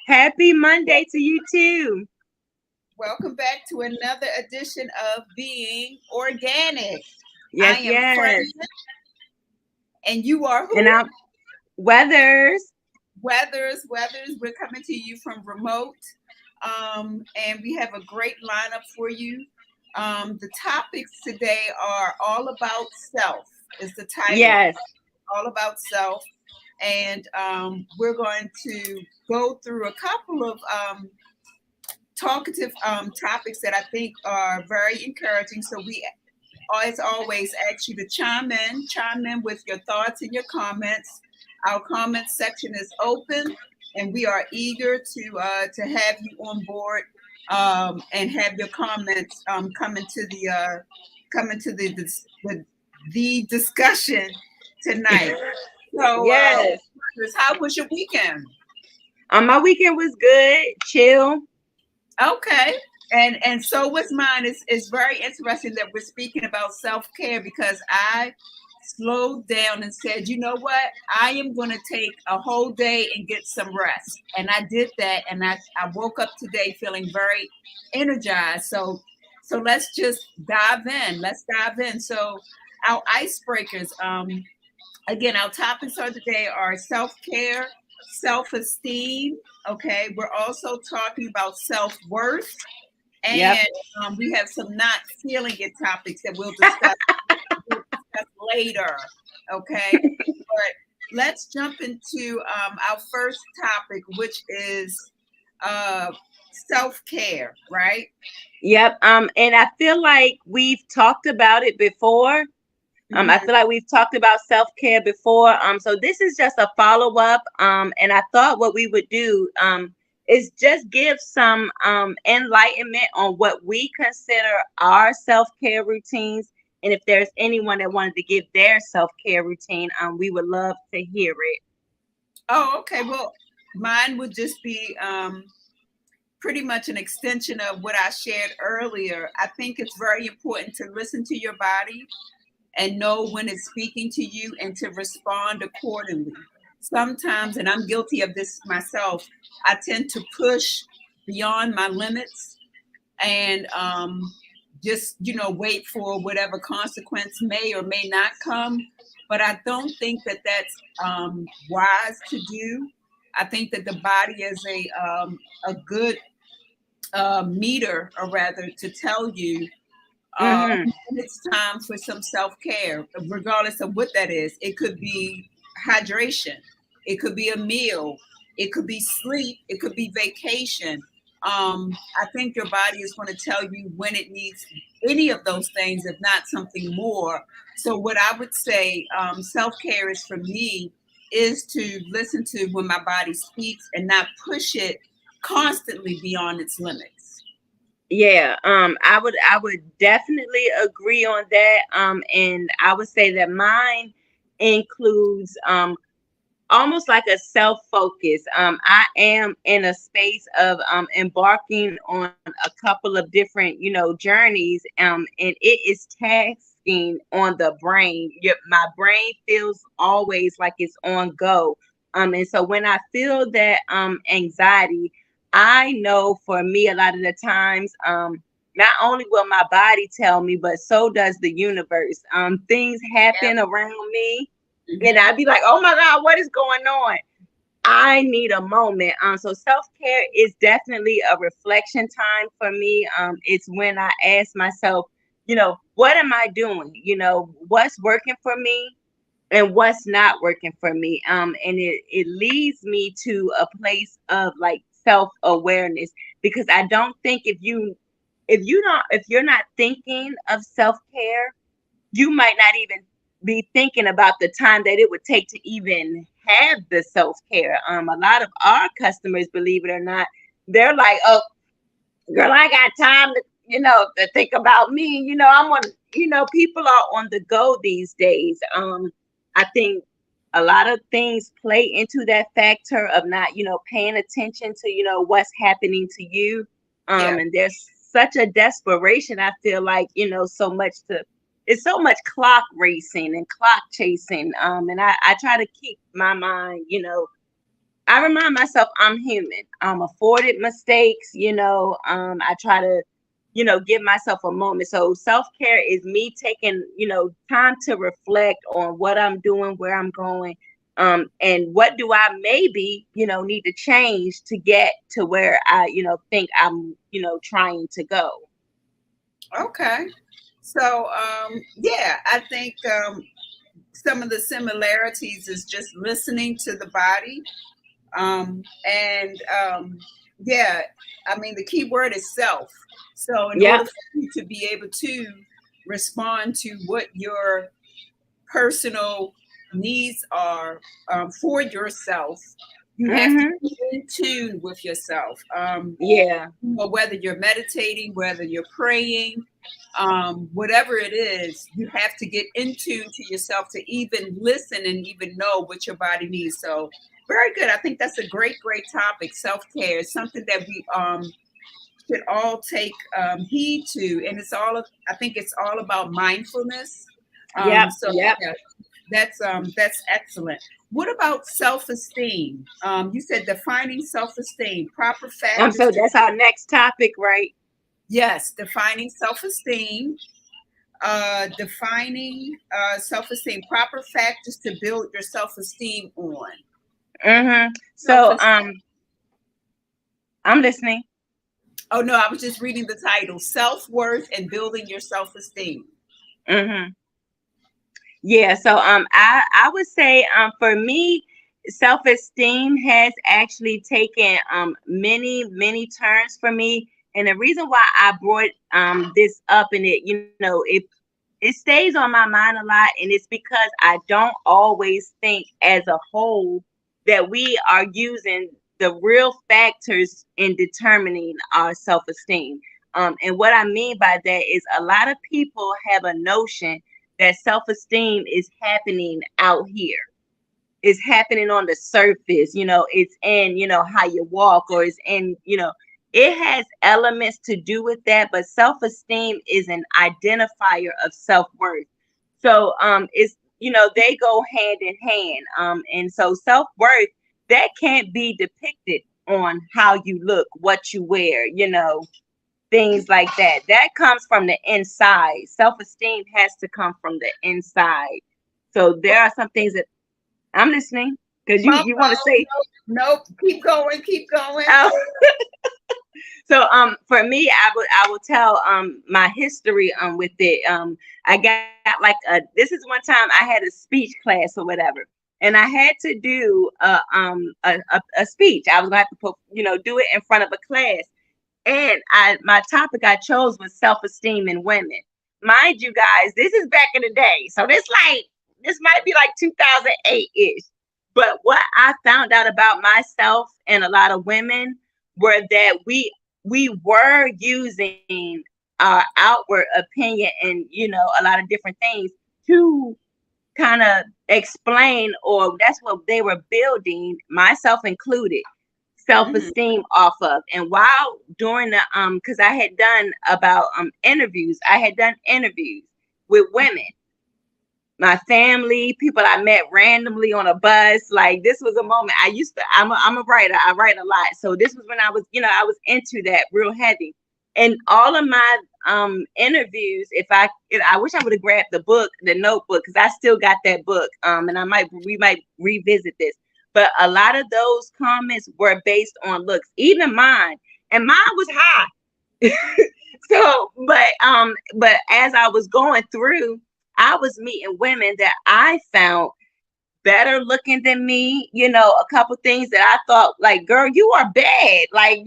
Happy Monday to you too. Welcome back to another edition of Being Organic. I Yes, am yes. Freddie, and you are And who? I'm Weathers. Weathers. We're coming to you from remote, and we have a great lineup for you. The topics today are all about self. Is the title Yes. all about self? And we're going to go through a couple of talkative topics that I think are very encouraging. So we, as always, ask you to chime in with your thoughts and your comments. Our comment section is open, and we are eager to have you on board and have your comments come into the discussion tonight. So, Yes. how was your weekend? My weekend was good. Chill. Okay. And so was mine. It's very interesting that we're speaking about self-care because I slowed down and said, you know what? I am going to take a whole day and get some rest. And I did that. And I woke up today feeling very energized. So let's just dive in. Let's dive in. So our icebreakers, again, our topics of today are self-care, self-esteem. Okay. We're also talking about self-worth, Yep. and we have some not feeling it topics that we'll discuss later. Okay. But let's jump into our first topic, which is uh, self care, right? Yep. And I feel like we've talked about it before. I Hmm. feel like we've talked about self-care before. So this is just a follow-up. And I thought what we would do is just give some enlightenment on what we consider our self-care routines. And if there's anyone that wanted to give their self-care routine, we would love to hear it. Oh, okay. Well, mine would just be pretty much an extension of what I shared earlier. I think it's very important to listen to your body and know when it's speaking to you and to respond accordingly. Sometimes, and I'm guilty of this myself, I tend to push beyond my limits and just, wait for whatever consequence may or may not come. But I don't think that that's wise to do. I think that the body is a good meter, or rather, to tell you Mm-hmm. when it's time for some self care, regardless of what that is. It could be hydration, it could be a meal, it could be sleep, it could be vacation. I think your body is going to tell you when it needs any of those things, if not something more. So, what I would say, self care is for me, is to listen to when my body speaks and not push it constantly beyond its limits. Yeah, I would definitely agree on that. And I would say that mine includes almost like a self focus. I am in a space of embarking on a couple of different, journeys. And it is tasking on the brain. My brain feels always like it's on go. And so when I feel that anxiety, I know for me a lot of the times, not only will my body tell me, but so does the universe. Things happen around me and Mhm. I'd be like, oh my God, what is going on? I need a moment. So self-care is definitely a reflection time for me. It's when I ask myself, what am I doing? What's working for me and what's not working for me. And it leads me to a place of like self-awareness because I don't think if you're not thinking of self-care, you might not even be thinking about the time that it would take to even have the self care. A lot of our customers, believe it or not, they're like, "Oh, girl, I got time to, to think about me." I'm on. People are on the go these days. I think a lot of things play into that factor of not, paying attention to, what's happening to you. Yeah. And there's such a desperation. I feel like, so much to it's so much clock racing and clock chasing. And I try to keep my mind, I remind myself I'm human. I'm afforded mistakes, I try to, give myself a moment. So self-care is me taking, time to reflect on what I'm doing, where I'm going, and what do I maybe, need to change to get to where I, think I'm, trying to go. Okay. So, yeah, I think some of the similarities is just listening to the body. And yeah, I mean, the key word is self. So, in Yep. order for you to be able to respond to what your personal needs are for yourself, you have to Mm-hmm. be in tune with yourself. Yeah. Whether you're meditating, whether you're praying, whatever it is, you have to get in tune to yourself to even listen and even know what your body needs. So, very good. I think that's a great, great topic. Self care is something that we should all take heed to, and I think it's all about mindfulness. Yep. So Yep. yeah, that's excellent. What about self-esteem? You said defining self-esteem, proper factors So to that's our next topic, right? yes, defining self-esteem, defining self-esteem, proper factors to build your self-esteem on. Mm-hmm. So Self-esteem. I'm listening. Oh no, I was just reading the title: self-worth and building your self-esteem. Mm-hmm. Yeah, so I would say for me, self-esteem has actually taken many turns for me. And the reason why I brought this up, and it stays on my mind a lot, and it's because I don't always think as a whole that we are using the real factors in determining our self-esteem. And what I mean by that is a lot of people have a notion that self-esteem is happening out here. It's happening on the surface, it's in, how you walk, or it's in, it has elements to do with that, but self-esteem is an identifier of self-worth. So it's, they go hand in hand. And so self-worth, that can't be depicted on how you look, what you wear, things like that. That comes from the inside. Self-esteem has to come from the inside. So there are some things that I'm listening, because No, you want to say. nope. Keep going. Keep going. Oh. So for me, I will tell my history with it. I got like this is one time I had a speech class or whatever, and I had to do a speech. I was gonna have to put, do it in front of a class. And my topic I chose was self-esteem in women. Mind you guys, this is back in the day. So this might be like 2008-ish. But what I found out about myself and a lot of women were that we were using our outward opinion and, a lot of different things to kind of explain, or that's what they were building, myself included, Mhm. self-esteem off of. And while during the because I had done about interviews with women, my family, people I met randomly on a bus. Like, this was a moment. I'm a writer, I write a lot, so this was when I was, I was into that real heavy. And all of my interviews, if I wish I would have grabbed the notebook, because I still got that book, and we might revisit this. But a lot of those comments were based on looks, even mine, and mine was high. So, but as I was going through, I was meeting women that I found better looking than me, a couple things that I thought, like, girl, you are bad, like,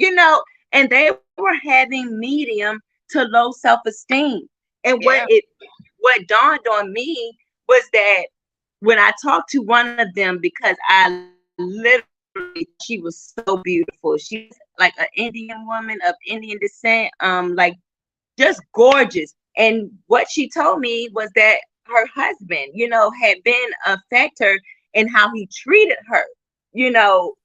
and they were having medium to low self-esteem. And Yeah. what dawned on me was that when I talked to one of them, because I literally, she was so beautiful. She was like an Indian woman of Indian descent, like, just gorgeous. And what she told me was that her husband, had been a factor in how he treated her, you know,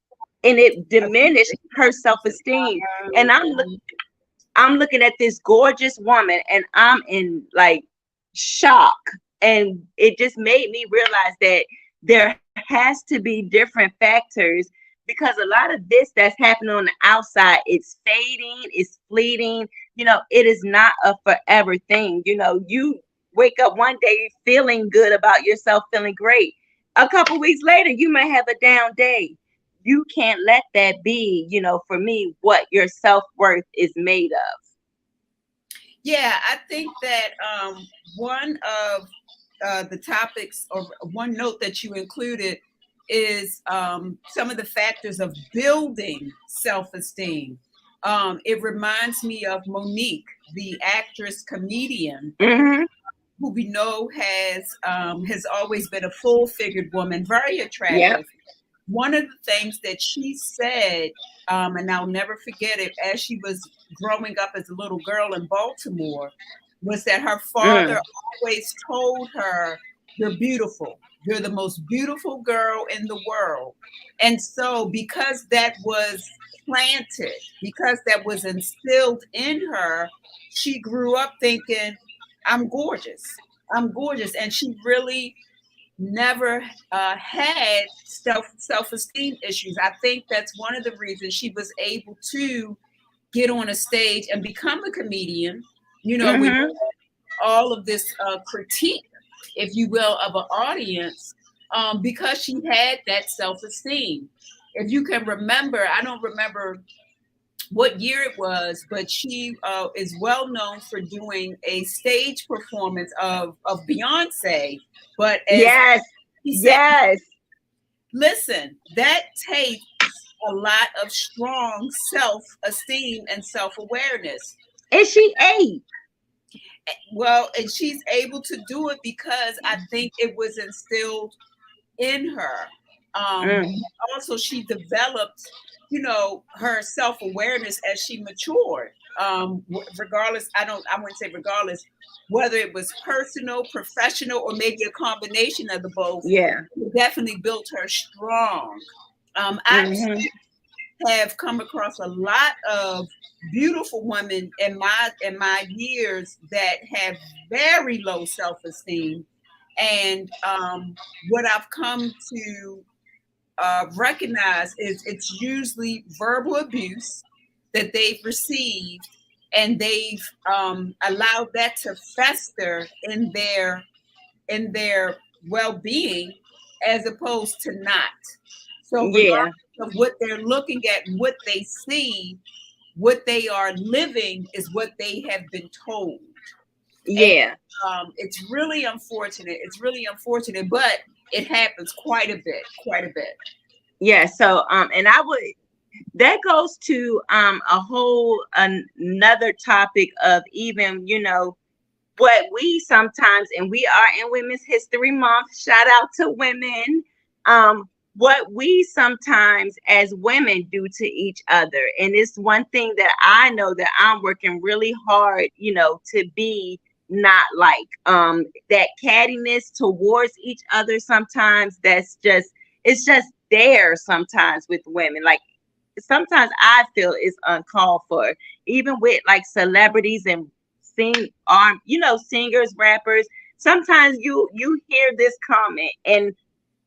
and it diminished her self-esteem. And I'm looking at this gorgeous woman, and I'm in like shock. And it just made me realize that there has to be different factors because a lot of this that's happening on the outside, it's fading, it's fleeting. It is not a forever thing. You wake up one day feeling good about yourself, feeling great. A couple weeks later, you may have a down day. You can't let that be, for me, what your self-worth is made of. Yeah, I think that one of the topics, or one note that you included, is some of the factors of building self-esteem. It reminds me of Monique, the actress comedian, Mm-hmm. who we know has always been a full-figured woman, very Yep. attractive. One of the things that she said, and I'll never forget it, as she was growing up as a little girl in Baltimore, was that her Mm. father always told her, "You're beautiful. You're the most beautiful girl in the world." And so, because that was planted, because that was instilled in her, she grew up thinking, "I'm gorgeous. I'm gorgeous." And she really never had self-esteem issues. I think that's one of the reasons she was able to get on a stage and become a comedian. With Mm-hmm. all of this critique, if you will, of an audience, because she had that self-esteem. If you can remember, I don't remember what year it was, but she is well known for doing a stage performance of Beyonce. But as Yes. he said, Yes. listen, that takes a lot of strong self-esteem and self-awareness. And she ate. Well, and she's able to do it because I think it was instilled in her. Mm. Also, she developed, her self-awareness as she matured. Regardless, I wouldn't say regardless, whether it was personal, professional, or maybe a combination of the both, Yeah. it definitely built her strong. I Mm-hmm. have come across a lot of beautiful women in my years that have very low self-esteem, and what I've come to recognize is it's usually verbal abuse that they've received, and they've allowed that to fester in their well-being, as opposed to not. So regardless Yeah. of what they're looking at, what they see, what they are living is what they have been told. And Yeah. it's really unfortunate. It's really unfortunate, but it happens quite a bit, quite a bit. Yeah. So, and I would, that goes to a whole another topic of, even, what we sometimes, and we are in Women's History Month, shout out to women, what we sometimes as women do to each other. And it's one thing that I know that I'm working really hard, to be not like, that cattiness towards each other. Sometimes it's just there sometimes with women. Like, sometimes I feel it's uncalled for, even with like celebrities and singers, rappers. Sometimes you hear this comment, and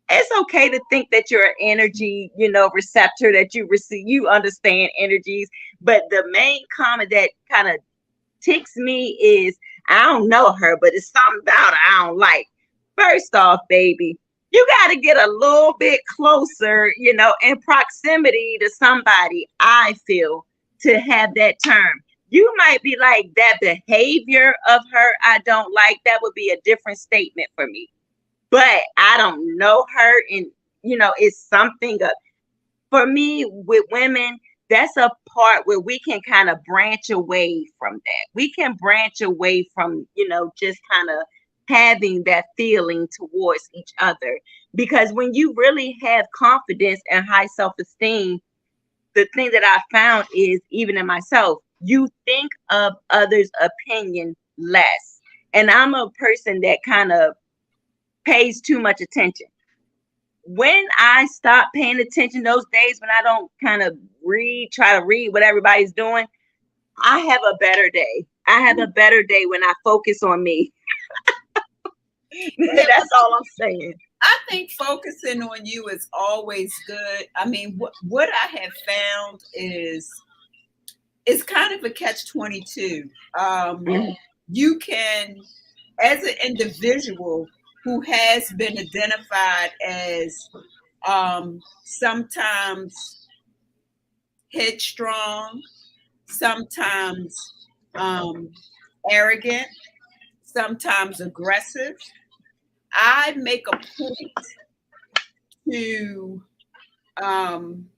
it's okay to think that you're an energy, receptor, that you understand energies. But the main comment that kind of ticks me is, I don't know her, but it's something about her I don't like. First off, baby, you got to get a little bit closer, in proximity to somebody, I feel, to have that term. You might be like, that behavior of her I don't like. That would be a different statement for me. But I don't know her, and it's something for me with women. That's a part where we can kind of branch away from that. We can branch away from, just kind of having that feeling towards each other. Because when you really have confidence and high self-esteem, the thing that I found is, even in myself, you think of others' opinion less. And I'm a person that kind of pays too much attention. When I stop paying attention, those days when I don't kind of try to read what everybody's doing, I have a better day. I have a better day when I focus on me. Yeah, That's all I'm saying. I think focusing on you is always good. I mean, what I have found is it's kind of a catch-22. Mhm. You can, as an individual who has been identified as sometimes headstrong, sometimes um, arrogant, sometimes aggressive, I make a point to um,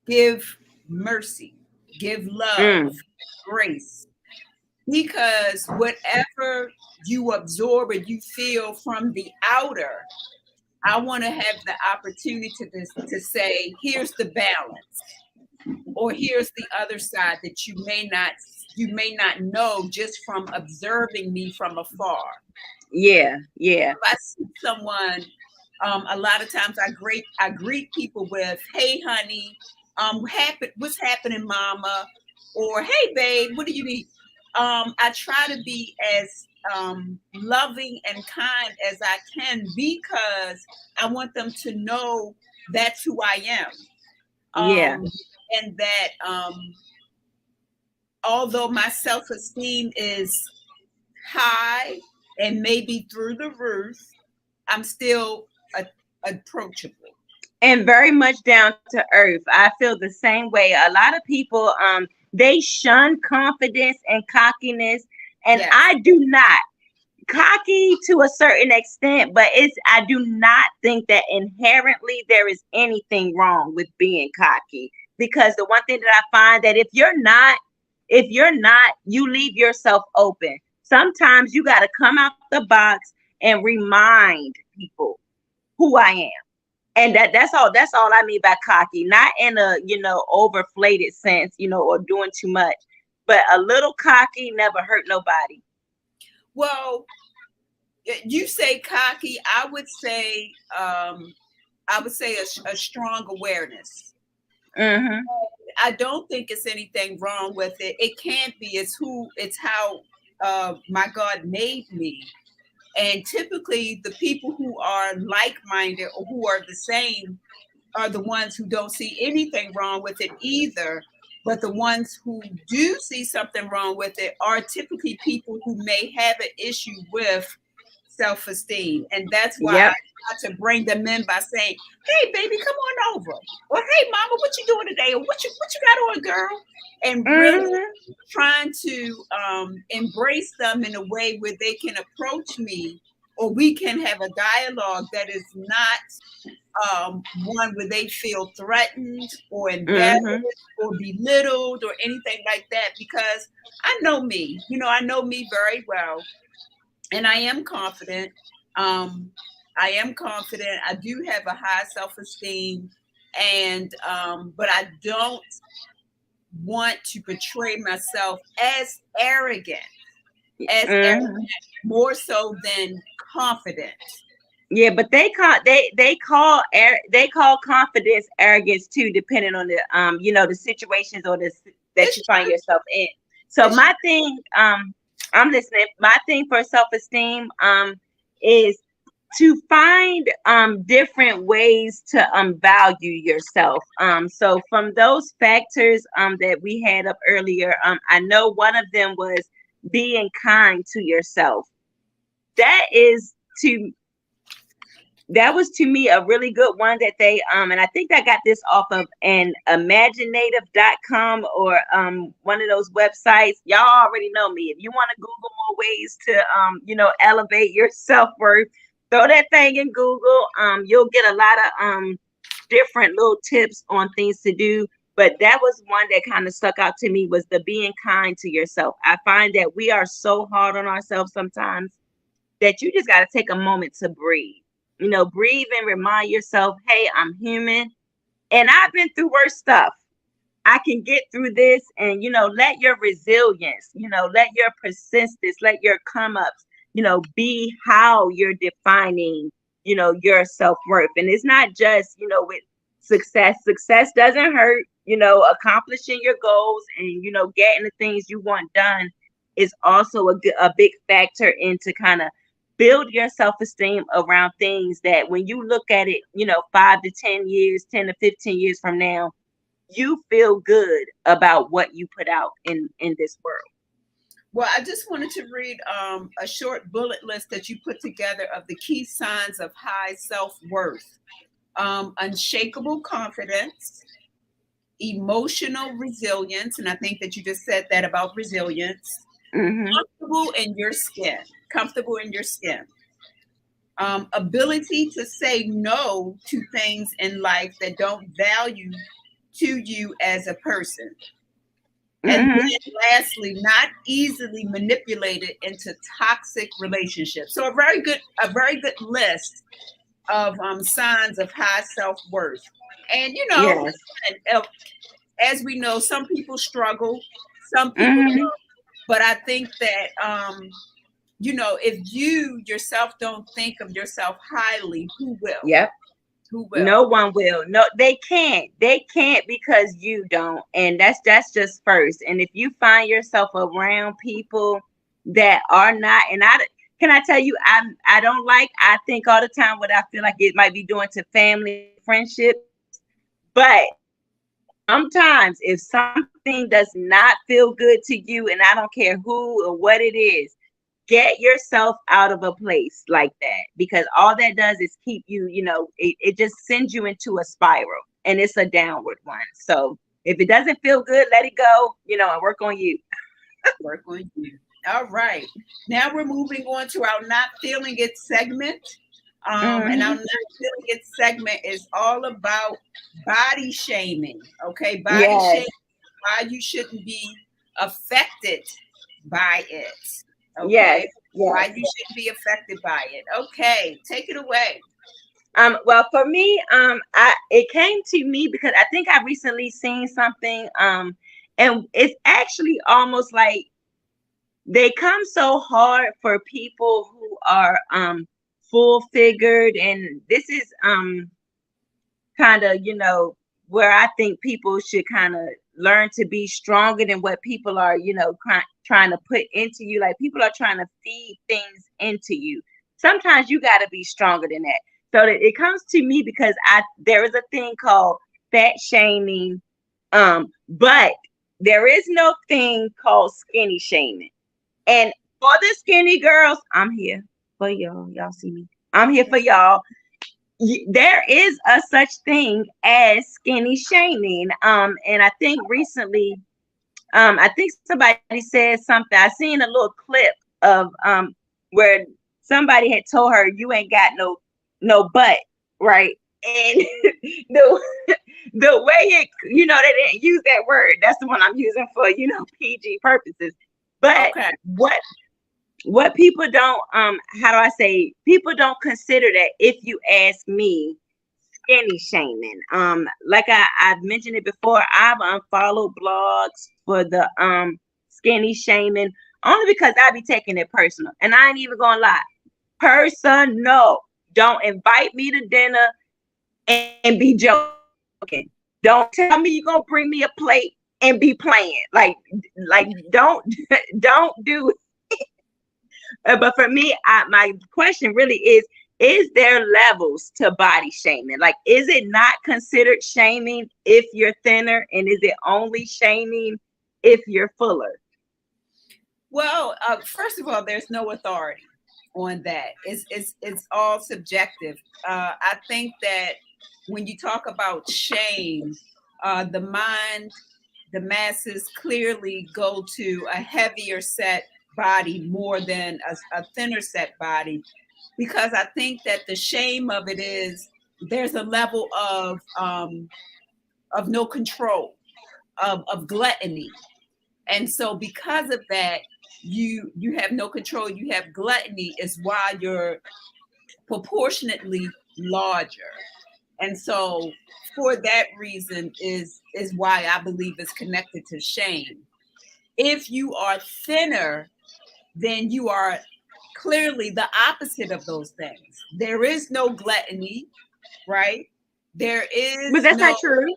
give mercy, give love, Mm. grace, because whatever you absorb and you feel from the outer, I want to have the opportunity to say, here's the balance, or here's the other side that you may not know just from observing me from afar. Yeah, yeah. If I see someone, a lot of times I greet people with, "Hey, honey, what's happening, mama?" Or, "Hey, babe, what do you need?" I try to be as loving and kind as I can because I want them to know that's who I am, Yeah. and that although my self-esteem is high and maybe through the roof, I'm still approachable. And very much down to earth. I feel the same way. A lot of people they shun confidence and cockiness, and Yes. I do not. Cocky to a certain extent, but it's I do not think that inherently there is anything wrong with being cocky, because the one thing that I find that if you're not, you leave yourself open. Sometimes you got to come out the box and remind people who I am. And that's all I mean by cocky, not in a overflated sense, or doing too much, but a little cocky never hurt nobody. Well, you say cocky. I would say a strong awareness. Hmm. I don't think it's anything wrong with it. It can't be. It's how my God made me. And typically, the people who are like-minded or who are the same are the ones who don't see anything wrong with it either. But the ones who do see something wrong with it are typically people who may have an issue with self-esteem. And that's why I Yep. try to bring them in by saying, "Hey, baby, come on over." Or, "Hey, mama, what you doing today?" Or, what you got on, girl? And really Hmm. trying to embrace them in a way where they can approach me, or we can have a dialogue that is not one where they feel threatened or embarrassed Hmm. or belittled or anything like that. Because I know me, I know me very well, and I am confident. Um, I am confident. I do have a high self-esteem, and but I don't want to portray myself as arrogant, Hmm. more so than confident. Yeah, but they call confidence arrogance too, depending on the situations or that It's you find true. yourself in. So It's my thing, I'm listening. My thing for self-esteem is to find different ways to value yourself. So from those factors that we had up earlier, I know one of them was being kind to yourself. That is to that was to me a really good one that they and I think I got this off of an imaginative.com or one of those websites. Y'all already know me. If you want to Google more ways to elevate your self-worth, throw that thing in Google. You'll get a lot of different little tips on things to do. But that was one that kind of stuck out to me, was the being kind to yourself. I find that we are so hard on ourselves sometimes that you just got to take a moment to breathe. Breathe and remind yourself, hey, I'm human and I've been through worse stuff. I can get through this. And, let your resilience, let your persistence, let your come ups, be how you're defining, your self worth. And it's not just, with success. Success doesn't hurt, accomplishing your goals and, getting the things you want done. is also a big factor into kind of build your self-esteem around things that when you look at it, 5 to 10 years, 10 to 15 years from now, you feel good about what you put out in this world. Well, I just wanted to read a short bullet list that you put together of the key signs of high self-worth. Unshakable confidence, emotional resilience, and I think that you just said that about resilience. Mm-hmm. Comfortable in your skin. Ability to say no to things in life that don't value to you as a person. And Mm-hmm. then lastly, not easily manipulated into toxic relationships. So a very good list of signs of high self-worth. And Yes. as we know, some people struggle, some people Mm-hmm. don't. But I think that if you yourself don't think of yourself highly, who will? Yep. Who will? No one will. No, they can't. They can't because you don't. And that's just first. And if you find yourself around people that are not, and can I tell you, I think all the time what I feel like it might be doing to family friendships. But sometimes if something does not feel good to you, and I don't care who or what it is, get yourself out of a place like that, because all that does is keep you, it just sends you into a spiral, and it's a downward one. So if it doesn't feel good, let it go, and work on you. Work on you. All right. Now we're moving on to our not feeling it segment. And our not feeling it segment is all about body shaming. Okay. Body shaming, why you shouldn't be affected by it. Okay. Yes. Why you shouldn't be affected by it. Okay. Take it away. Well, for me, it came to me because I think I recently seen something, and it's actually almost like they come so hard for people who are full figured, and this is kind of where I think people should kind of learn to be stronger than what people are trying to put into you. Like, people are trying to feed things into you. Sometimes you got to be stronger than that. So that it comes to me because there is a thing called fat shaming, but there is no thing called skinny shaming. And for the skinny girls, I'm here for y'all. Y'all see me? I'm here for y'all. There is a such thing as skinny shaming. And I think recently, I think somebody said something. I seen a little clip of where somebody had told her, you ain't got no butt, right? And the way it, they didn't use that word. That's the one I'm using for PG purposes. But okay. What people don't people don't consider that, if you ask me, skinny shaming. Like I've mentioned it before, I've unfollowed blogs for the skinny shaming, only because I be taking it personal. And I ain't even gonna lie. Personal. Don't invite me to dinner and be joking. Don't tell me you're gonna bring me a plate and be playing. Like don't do it. But for me, my question really is there levels to body shaming? Like, is it not considered shaming if you're thinner, and is it only shaming if you're fuller? Well, first of all, there's no authority on that. It's all subjective. I think that when you talk about shame, the masses clearly go to a heavier set body more than a thinner set body, because I think that the shame of it is there's a level of no control, of gluttony. And so because of that, you have no control, you have gluttony, is why you're proportionately larger. And so for that reason is why I believe it's connected to shame. If you are thinner, then you are clearly the opposite of those things. There is no gluttony, right? There is But that's not true.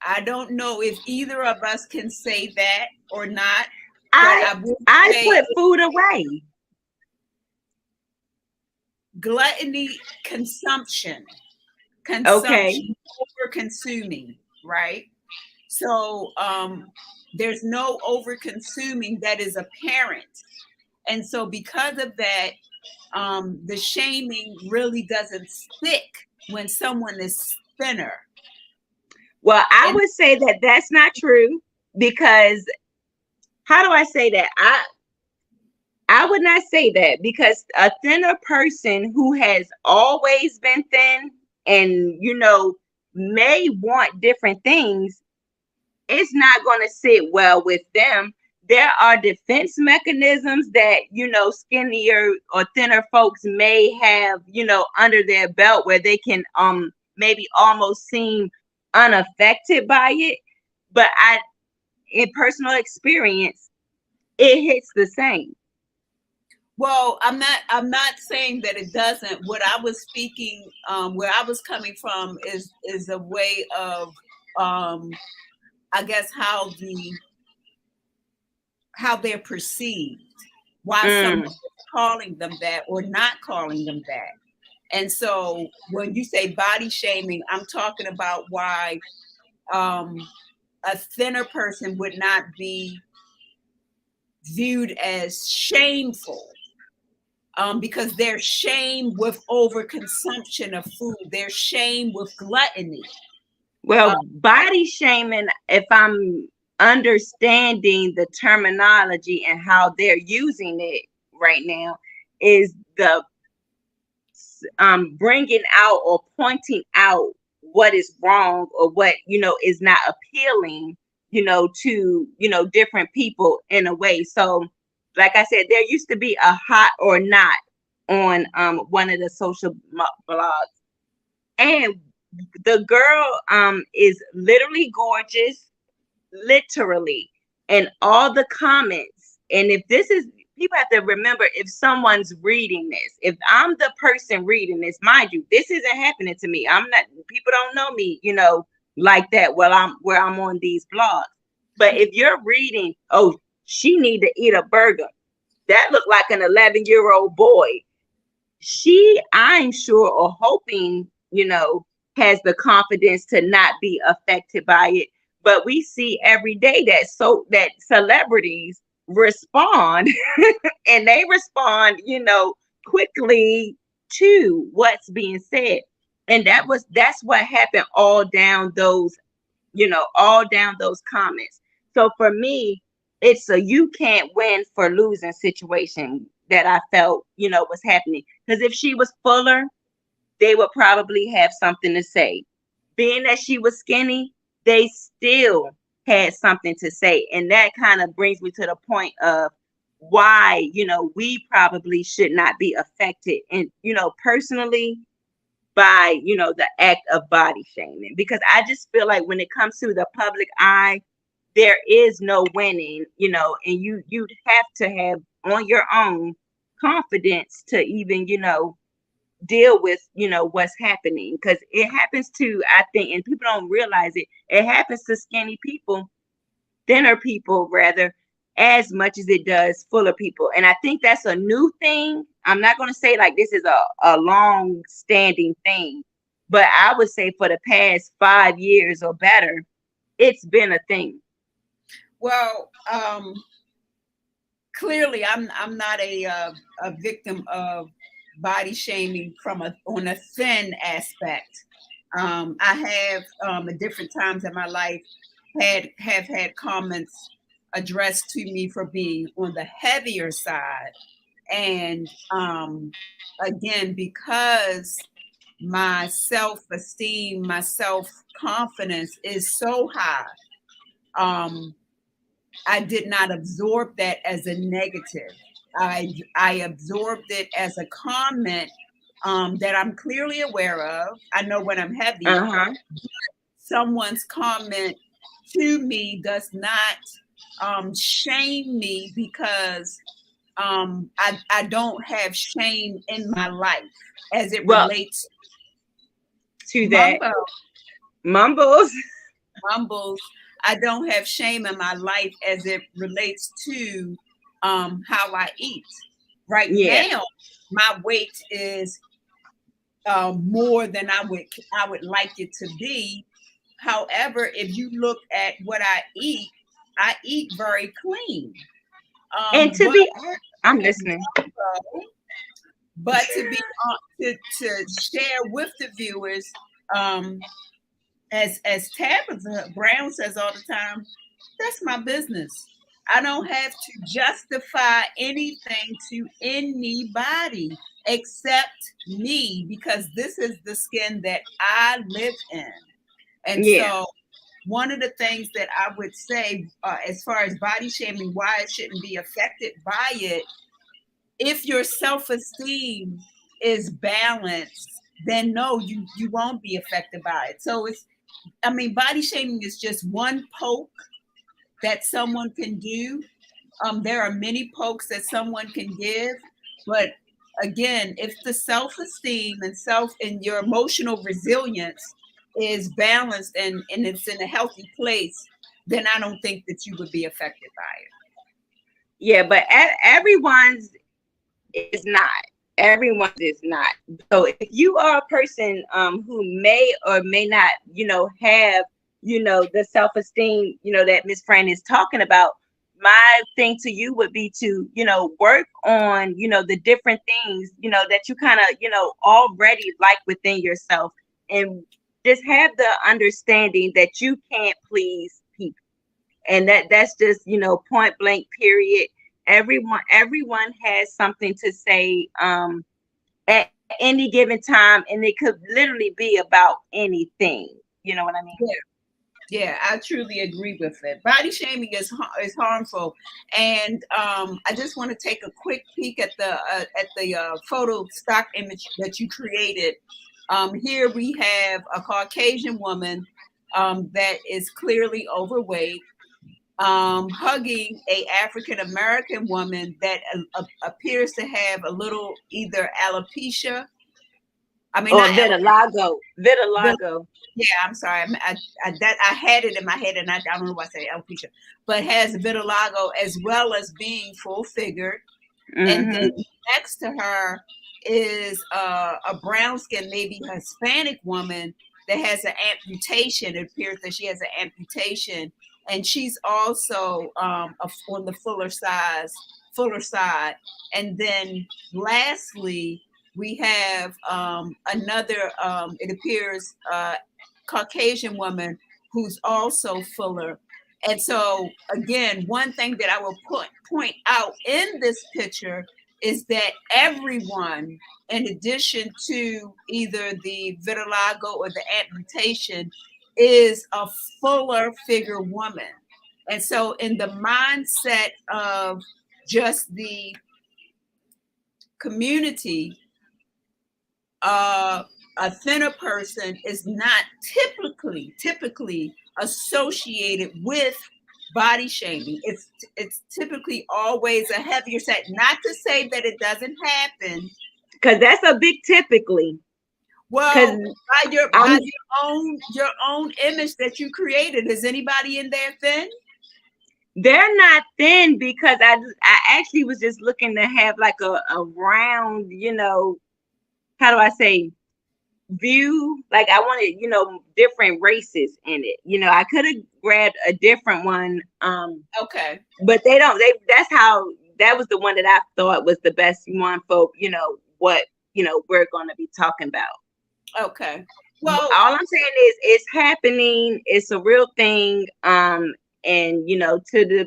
I don't know if either of us can say that or not, but I I would I say put food away. gluttony, consumption, Okay. over consuming, right? So there's no over consuming that is apparent. And so because of that, the shaming really doesn't stick when someone is thinner. Well, I And would say that that's not true because how do I say that? I would not say that because a thinner person who has always been thin and may want different things, it's not going to sit well with them. There are defense mechanisms that skinnier or thinner folks may have under their belt where they can maybe almost seem unaffected by it, but in personal experience it hits the same. well, I'm not saying that it doesn't. What I was speaking, where I was coming from is a way of I guess how they're perceived, why someone Mm. is calling them that or not calling them that. And so when you say body shaming, I'm talking about why um, a thinner person would not be viewed as shameful, because they're shamed with overconsumption of food. They're shamed with gluttony. Well, body shaming, if I'm understanding the terminology and how they're using it right now, is the bringing out or pointing out what is wrong or what is not appealing to different people in a way. So like I said, there used to be a hot or not on one of the social blogs, and the girl is literally gorgeous, literally, and all the comments. And if this is, people have to remember, if someone's reading this, if I'm the person reading this, mind you, this isn't happening to me. I'm not, people don't know me like that while I'm on these blogs. But if you're reading, oh, she need to eat a burger, that looked like an 11-year-old boy, I'm sure or hoping has the confidence to not be affected by it. But we see every day that celebrities respond and they respond quickly to what's being said. And that's what happened all down those comments. So for me, it's a you can't win for losing situation that I felt was happening. Because if she was fuller, they would probably have something to say. Being that she was skinny, they still had something to say. And that kind of brings me to the point of why, we probably should not be affected. And, personally, by, the act of body shaming. Because I just feel like when it comes to the public eye, there is no winning, and you'd have to have on your own confidence to even, deal with what's happening, because it happens to, I think, and people don't realize it happens to skinny people, thinner people rather, as much as it does fuller people. And I think that's a new thing. I'm not going to say like this is a long standing thing, but I would say for the past 5 years or better, it's been a thing. Well, clearly, I'm not a victim of body shaming on a thin aspect. I have at different times in my life have had comments addressed to me for being on the heavier side, and again, because my self-esteem, my self-confidence is so high, I did not absorb that as a negative. I absorbed it as a comment that I'm clearly aware of. I know when I'm heavy. Uh-huh. Someone's comment to me does not shame me, because I don't have shame in my life as it relates to that. Mumbo. Mumbles. mumbles. I don't have shame in my life as it relates to how I eat. Right Yeah. now, my weight is more than I would like it to be. However, if you look at what I eat very clean. And to But be, I'm listening. But to be to share with the viewers, as Tabitha Brown says all the time, that's my business. I don't have to justify anything to anybody except me, because this is the skin that I live in. And Yeah. so one of the things that I would say, as far as body shaming, why it shouldn't be affected by it, if your self-esteem is balanced, then no, you won't be affected by it. So body shaming is just one poke that someone can do. There are many pokes that someone can give, but again, if the self-esteem and your emotional resilience is balanced and it's in a healthy place, then I don't think that you would be affected by it. Yeah, but everyone's is not. Everyone's is not. So if you are a person who may or may not, have, the self-esteem, that Miss Fran is talking about, my thing to you would be to, work on, the different things, that you kind of, already like within yourself, and just have the understanding that you can't please people. And that's just, point blank, period. Everyone has something to say at any given time, and it could literally be about anything. You know what I mean? Yeah, I truly agree with it. Body shaming is harmful, and I just want to take a quick peek at the photo stock image that you created. Here we have a Caucasian woman that is clearly overweight, hugging a African American woman that appears to have a little either alopecia. Vitiligo. Vitiligo. Yeah, I'm sorry. I had it in my head, and I don't know why I say alopecia, but has vitiligo as well as being full figured. Mm-hmm. And then next to her is a brown skin, maybe Hispanic woman that has an amputation. It appears that she has an amputation, and she's also on the fuller side. And then lastly, we have another, it appears, Caucasian woman who's also fuller. And so, again, one thing that I will point out in this picture is that everyone, in addition to either the vitiligo or the amputation, is a fuller figure woman. And so in the mindset of just the community, a thinner person is not typically associated with body shaming. It's typically always a heavier set. Not to say that it doesn't happen, because that's a big typically. Well, by your own image that you created, is anybody in there thin? They're not thin, because I actually was just looking to have like a round, how do I say, view. Like I wanted, different races in it. I could have grabbed a different one. Okay. But that was the one that I thought was the best one for, what, we're going to be talking about. Okay. Well, all I'm saying is it's happening. It's a real thing. And, to the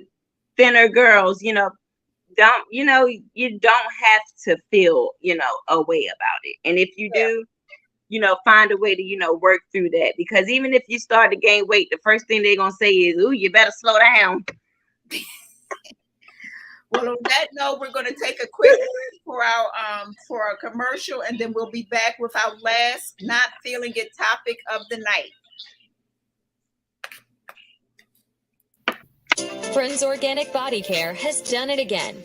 thinner girls, you don't have to feel, a way about it. And if you do, find a way to, work through that. Because even if you start to gain weight, the first thing they're going to say is, ooh, you better slow down. Well, on that note, we're going to take a quick break for our commercial, and then we'll be back with our last not feeling it topic of the night. Friends Organic Body Care has done it again.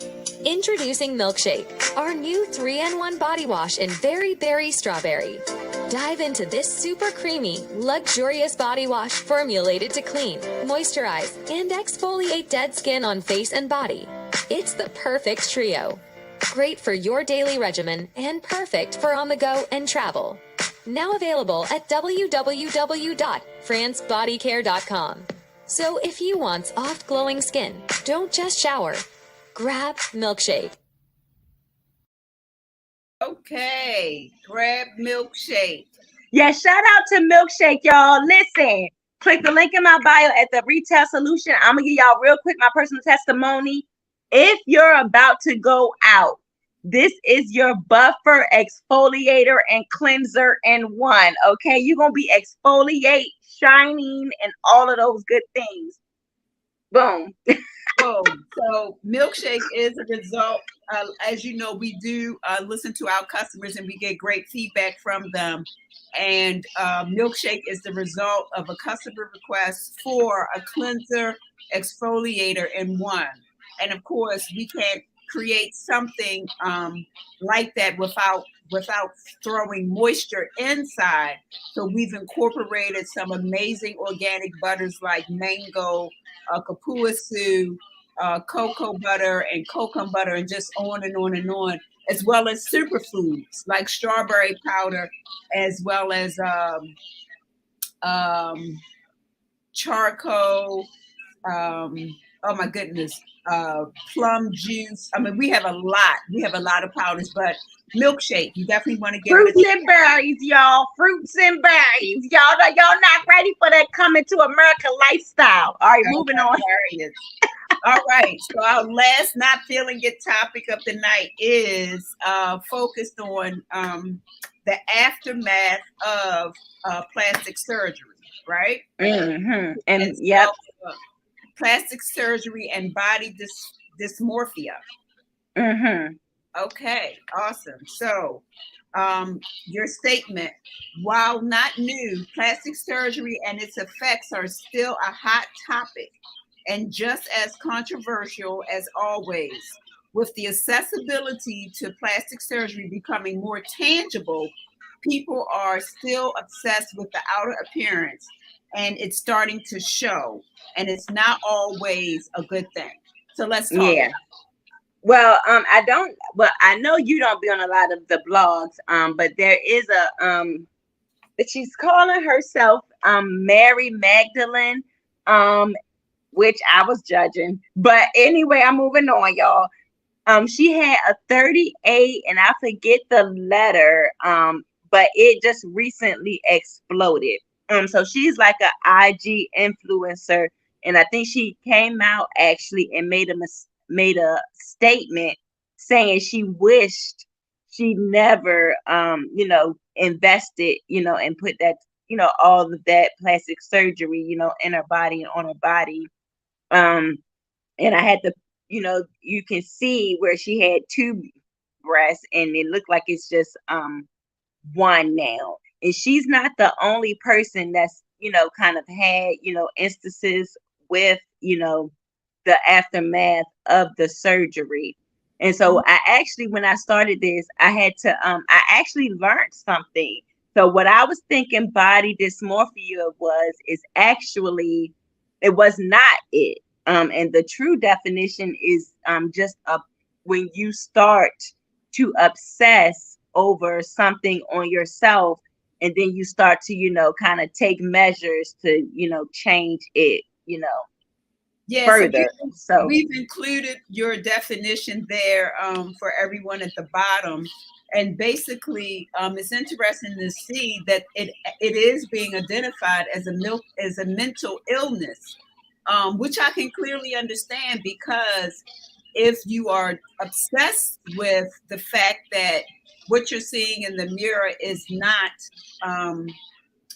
Introducing Milkshake, our new 3-in-1 body wash in Very Berry Strawberry. Dive into this super creamy, luxurious body wash formulated to clean, moisturize, and exfoliate dead skin on face and body. It's the perfect trio. Great for your daily regimen and perfect for on the go and travel. Now available at www.francebodycare.com. So if you want soft, glowing skin, don't just shower. Grab Milkshake. Okay, grab Milkshake. Yeah, shout out to Milkshake, y'all. Listen, click the link in my bio at the Retail Solution. I'm gonna give y'all real quick my personal testimony. If you're about to go out, this is your buffer, exfoliator, and cleanser in one. Okay, you're gonna be exfoliate, shining, and all of those good things. Boom. Boom. So Milkshake is a result. As you know, we do listen to our customers and we get great feedback from them. And Milkshake is the result of a customer request for a cleanser, exfoliator in one. And of course, we can't create something like that without throwing moisture inside. So we've incorporated some amazing organic butters like mango, kapuasu, cocoa butter, and cocoa butter, and just on and on and on, as well as superfoods like strawberry powder, as well as charcoal. Oh my goodness, plum juice. I mean, we have a lot. We have a lot of powders, but Milkshake, you definitely want to get fruits and berries, y'all. Fruits and berries, y'all. Y'all not ready for that coming to America lifestyle. All right, moving on. All right, so our last not feeling it topic of the night is focused on the aftermath of plastic surgery, right? Mm-hmm. And yep. Plastic surgery and body dysmorphia. Mm-hmm. Okay, awesome. So your statement, while not new, plastic surgery and its effects are still a hot topic and just as controversial as always. With the accessibility to plastic surgery becoming more tangible, people are still obsessed with the outer appearance, and it's starting to show, and it's not always a good thing. So let's talk. Yeah. Well, I don't, but I know you don't be on a lot of the blogs, but there is that she's calling herself Mary Magdalene, which I was judging. But anyway, I'm moving on, y'all. She had a 38, and I forget the letter, but it just recently exploded. So she's like an IG influencer, and I think she came out actually and made a statement saying she wished she never, invested, and put that, all of that plastic surgery, in her body and on her body. And I had to, you can see where she had two breasts, and it looked like it's just one now. And she's not the only person that's, kind of had, instances with, the aftermath of the surgery. And so I actually, when I started this, I had to, I actually learned something. So what I was thinking body dysmorphia is actually, it was not it. And the true definition is just when you start to obsess over something on yourself, and then you start to, kind of take measures to, change it, yeah, further. So we've included your definition there for everyone at the bottom. And basically, it's interesting to see that it is being identified as a mental illness, which I can clearly understand, because if you are obsessed with the fact that what you're seeing in the mirror is not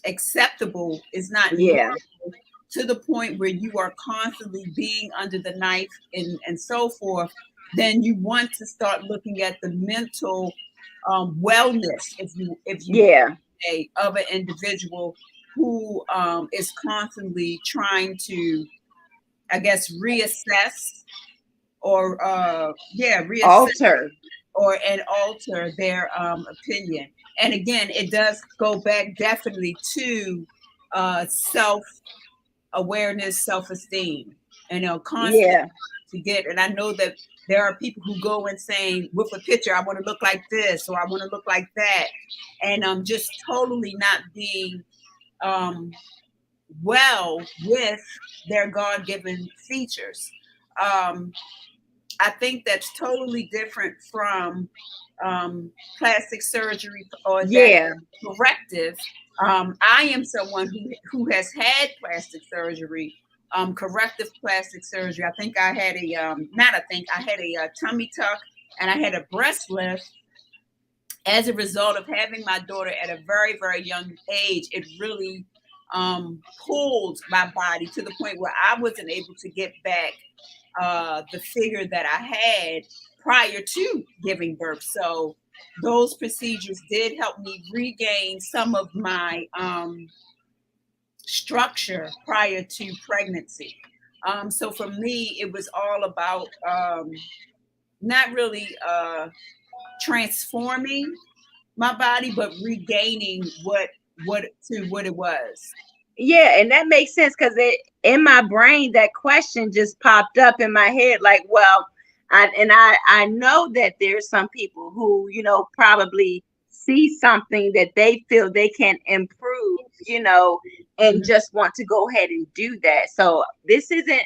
acceptable, is not normal, to the point where you are constantly being under the knife and so forth, then you want to start looking at the mental wellness, if you say, of an individual who is constantly trying to, I guess, reassess or alter their opinion. And again, it does go back definitely to self-awareness, self-esteem, constantly Yeah. to get. And I know that there are people who go and saying with a picture, I want to look like this or I want to look like that, and just totally not being well with their God-given features. I think that's totally different from plastic surgery or that Yeah. corrective. I am someone who has had plastic surgery, corrective plastic surgery. I think I had I had a tummy tuck and I had a breast lift as a result of having my daughter at a very, very young age. It really pulled my body to the point where I wasn't able to get back the figure that I had prior to giving birth. So those procedures did help me regain some of my structure prior to pregnancy. So for me, it was all about not really transforming my body, but regaining what it was. Yeah, and that makes sense because it in my brain that question just popped up in my head. Like, well, I know that there's some people who probably see something that they feel they can improve, and just want to go ahead and do that. So this isn't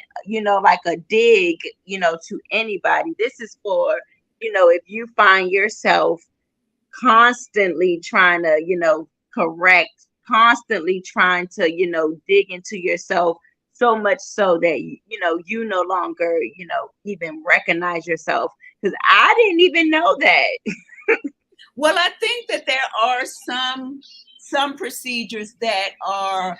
like a dig to anybody. This is for if you find yourself constantly trying to correct, constantly trying to dig into yourself, so much so that you no longer even recognize yourself, because I didn't even know that. Well, I think that there are some procedures that are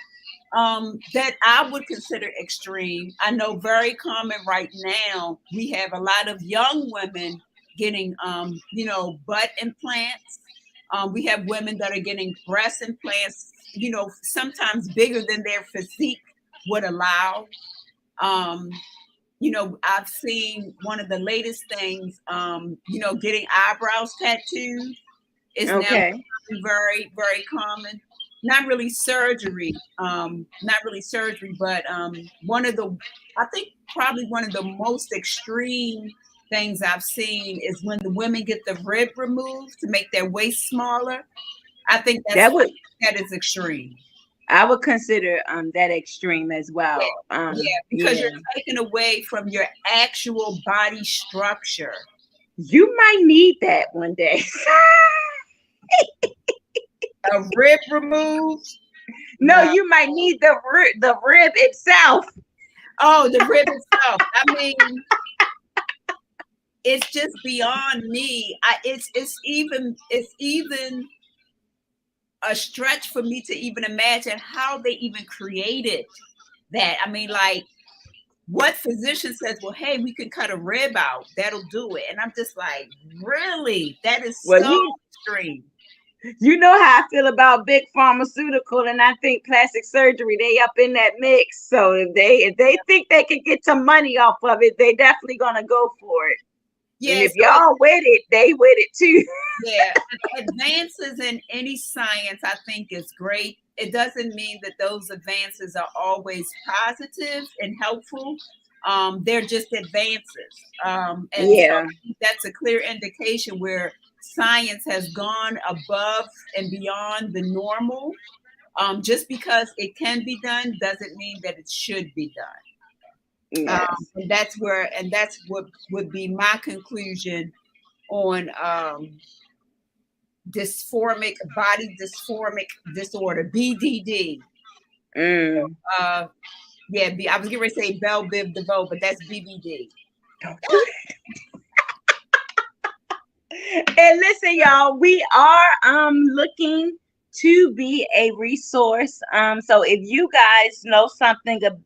that I would consider extreme. I know very common right now. We have a lot of young women getting butt implants. We have women that are getting breast implants, sometimes bigger than their physique would allow. I've seen one of the latest things, getting eyebrows tattooed is now Okay. very, very common. Not really surgery, but I think probably one of the most extreme things I've seen is when the women get the rib removed to make their waist smaller. I think that is extreme. I would consider that extreme as well. Because you're taken away from your actual body structure. You might need that one day. A rib removed? No, you might need the rib itself. Oh, the rib itself. I mean, it's just beyond me. It's even a stretch for me to even imagine how they even created that. I mean, like, what physician says, well, hey, we can cut a rib out, that'll do it? And I'm just like, really? That is so extreme. You know how I feel about big pharmaceutical, and I think plastic surgery, they up in that mix. So if they think they can get some money off of it, they definitely gonna go for it. Yeah, and if y'all with it, they with it too. Yeah, advances in any science, I think, is great. It doesn't mean that those advances are always positive and helpful. They're just advances. And so that's a clear indication where science has gone above and beyond the normal. Just because it can be done doesn't mean that it should be done. Yes. And that's what would be my conclusion on body dysphoric disorder, BDD. I was getting ready to say Bell Biv DeVoe, but that's BBD. Don't do that. And listen, y'all, we are looking to be a resource. So if you guys know something that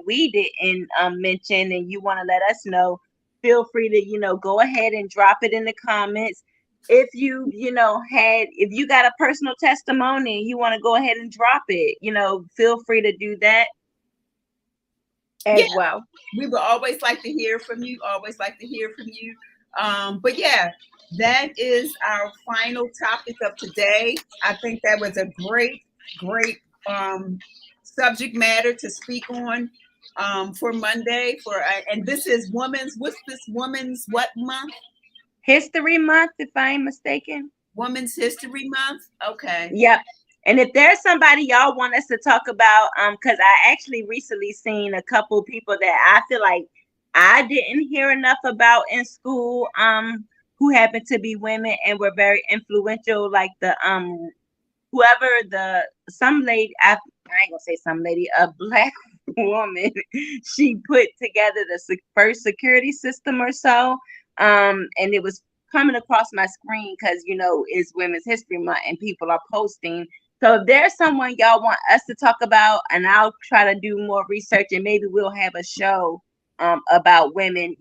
we didn't mention and you want to let us know, feel free to go ahead and drop it in the comments. If you if you got a personal testimony, you want to go ahead and drop it, feel free to do that as well. We would always like to hear from you. But yeah, that is our final topic of today. I think that was a great subject matter to speak on for Monday. And this is women's. What's this women's what month? History Month, if I ain't mistaken. Women's History Month. Okay. Yep. And if there's somebody y'all want us to talk about, because I actually recently seen a couple people that I feel like I didn't hear enough about in school, who happen to be women and were very influential, like the some lady, I ain't gonna say some lady, a Black woman, she put together the first security system or so, and it was coming across my screen because it's Women's History Month and people are posting. So if there's someone y'all want us to talk about, and I'll try to do more research, and maybe we'll have a show about women,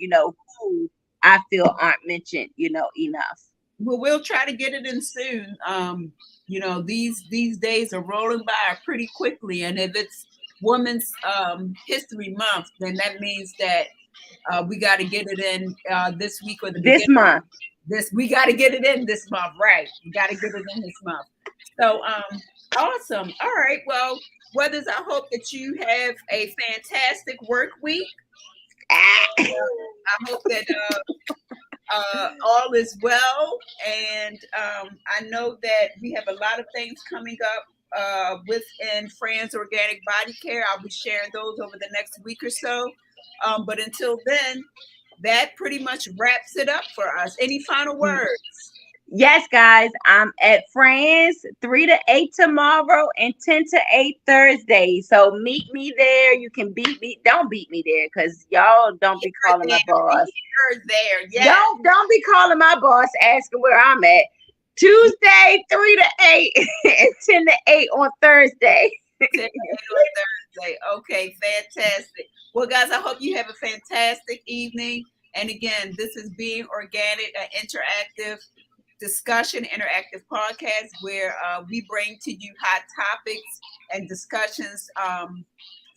who I feel aren't mentioned, enough. Well, we'll try to get it in soon. These days are rolling by pretty quickly, and if it's Women's History Month, then that means that we got to get it in this week or this month. We got to get it in this month, right? We got to get it in this month. So, awesome. All right. Well, Weathers, I hope that you have a fantastic work week. I hope that all is well. And I know that we have a lot of things coming up within Fran's Organic Body Care. I'll be sharing those over the next week or so. But until then, that pretty much wraps it up for us. Any final words? Yes, guys. I'm at Fran's 3 to 8 tomorrow and 10 to 8 Thursday. So meet me there. You can beat me. Don't beat me there because y'all don't be calling my boss. You're there. Yes. Don't be calling my boss asking where I'm at. Tuesday, 3 to 8 and 10 to 8 on Thursday. 10 to 8 on Thursday. Okay, fantastic. Well, guys, I hope you have a fantastic evening. And again, this is Being Organic, an interactive discussion, interactive podcast where we bring to you hot topics and discussions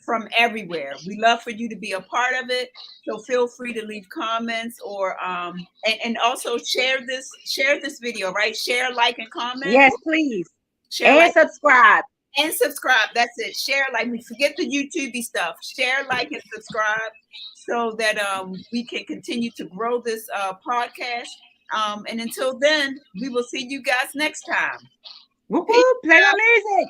from everywhere. We love for you to be a part of it. So feel free to leave comments or and also share this video, right? Share, like, and comment. Yes, please. Share, and like, subscribe. And subscribe. That's it. Share, like, we forget the YouTube stuff. Share, like, and subscribe so that we can continue to grow this podcast. And until then, we will see you guys next time. Woo-hoo, play the music.